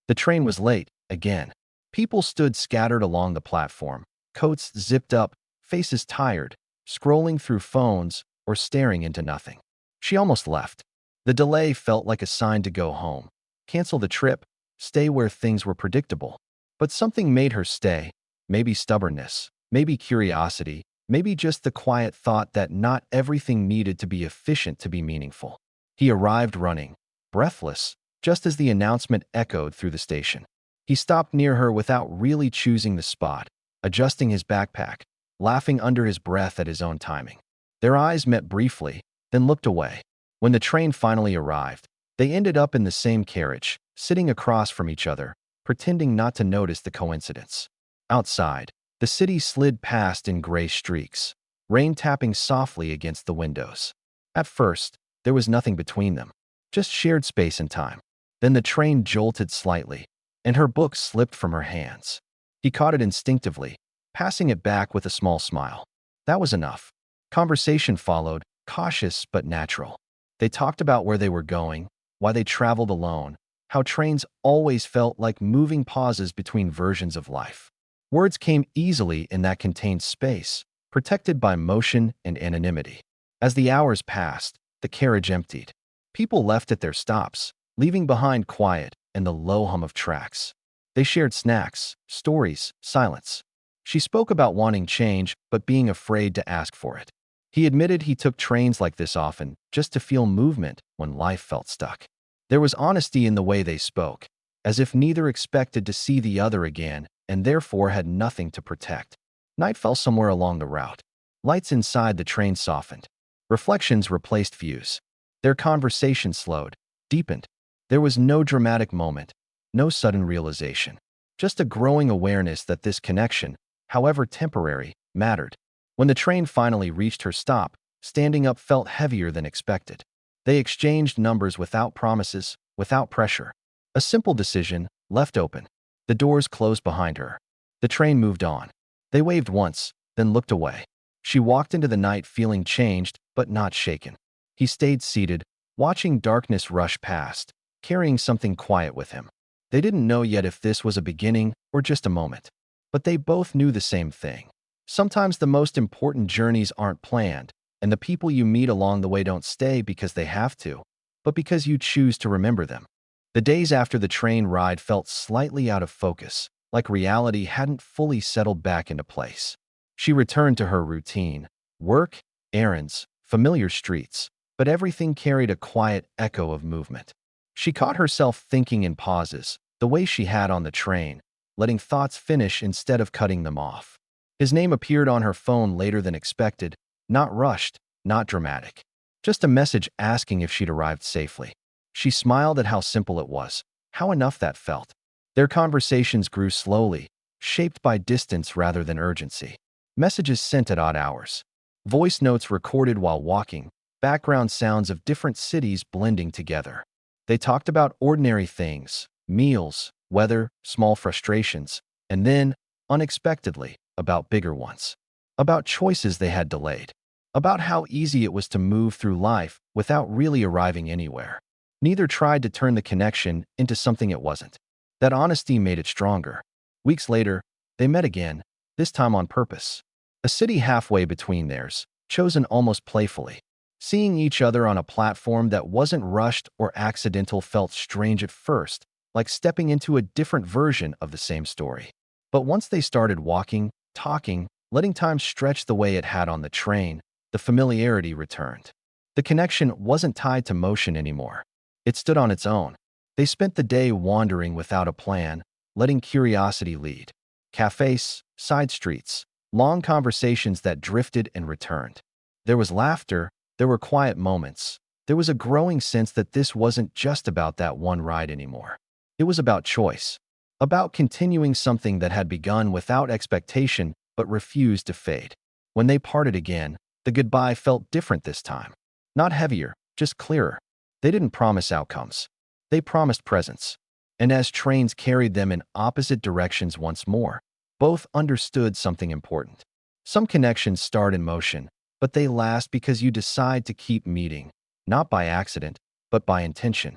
The train was late, again. People stood scattered along the platform, coats zipped up, faces tired, scrolling through phones or staring into nothing. She almost left. The delay felt like a sign to go home. Cancel the trip, stay where things were predictable. But something made her stay. Maybe stubbornness, maybe curiosity, maybe just the quiet thought that not everything needed to be efficient to be meaningful. He arrived running, breathless, just as the announcement echoed through the station. He stopped near her without really choosing the spot, adjusting his backpack, laughing under his breath at his own timing. Their eyes met briefly, then looked away. When the train finally arrived, they ended up in the same carriage, sitting across from each other, pretending not to notice the coincidence. Outside, the city slid past in gray streaks, rain tapping softly against the windows. At first, there was nothing between them, just shared space and time. Then the train jolted slightly, and her book slipped from her hands. He caught it instinctively, passing it back with a small smile. That was enough. Conversation followed, cautious but natural. They talked about where they were going, why they traveled alone, how trains always felt like moving pauses between versions of life. Words came easily in that contained space, protected by motion and anonymity. As the hours passed, the carriage emptied. People left at their stops, leaving behind quiet and the low hum of tracks. They shared snacks, stories, silence. She spoke about wanting change, but being afraid to ask for it. He admitted he took trains like this often, just to feel movement when life felt stuck. There was honesty in the way they spoke, as if neither expected to see the other again and therefore had nothing to protect. Night fell somewhere along the route. Lights inside the train softened. Reflections replaced views. Their conversation slowed, deepened. There was no dramatic moment, no sudden realization, just a growing awareness that this connection, however temporary, mattered. When the train finally reached her stop, standing up felt heavier than expected. They exchanged numbers without promises, without pressure. A simple decision, left open. The doors closed behind her. The train moved on. They waved once, then looked away. She walked into the night feeling changed, but not shaken. He stayed seated, watching darkness rush past, carrying something quiet with him. They didn't know yet if this was a beginning or just a moment. But they both knew the same thing. Sometimes the most important journeys aren't planned, and the people you meet along the way don't stay because they have to, but because you choose to remember them. The days after the train ride felt slightly out of focus, like reality hadn't fully settled back into place. She returned to her routine, work, errands, familiar streets, but everything carried a quiet echo of movement. She caught herself thinking in pauses, the way she had on the train, letting thoughts finish instead of cutting them off. His name appeared on her phone later than expected, not rushed, not dramatic. Just a message asking if she'd arrived safely. She smiled at how simple it was, how enough that felt. Their conversations grew slowly, shaped by distance rather than urgency. Messages sent at odd hours. Voice notes recorded while walking, background sounds of different cities blending together. They talked about ordinary things, meals, weather, small frustrations, and then, unexpectedly, about bigger ones. About choices they had delayed. About how easy it was to move through life without really arriving anywhere. Neither tried to turn the connection into something it wasn't. That honesty made it stronger. Weeks later, they met again, this time on purpose. A city halfway between theirs, chosen almost playfully. Seeing each other on a platform that wasn't rushed or accidental felt strange at first, like stepping into a different version of the same story. But once they started walking, talking, letting time stretch the way it had on the train, the familiarity returned. The connection wasn't tied to motion anymore. It stood on its own. They spent the day wandering without a plan, letting curiosity lead. Cafes, side streets, long conversations that drifted and returned. There was laughter, there were quiet moments. There was a growing sense that this wasn't just about that one ride anymore. It was about choice. About continuing something that had begun without expectation but refused to fade. When they parted again, the goodbye felt different this time. Not heavier, just clearer. They didn't promise outcomes. They promised presence. And as trains carried them in opposite directions once more, both understood something important. Some connections start in motion, but they last because you decide to keep meeting, not by accident, but by intention.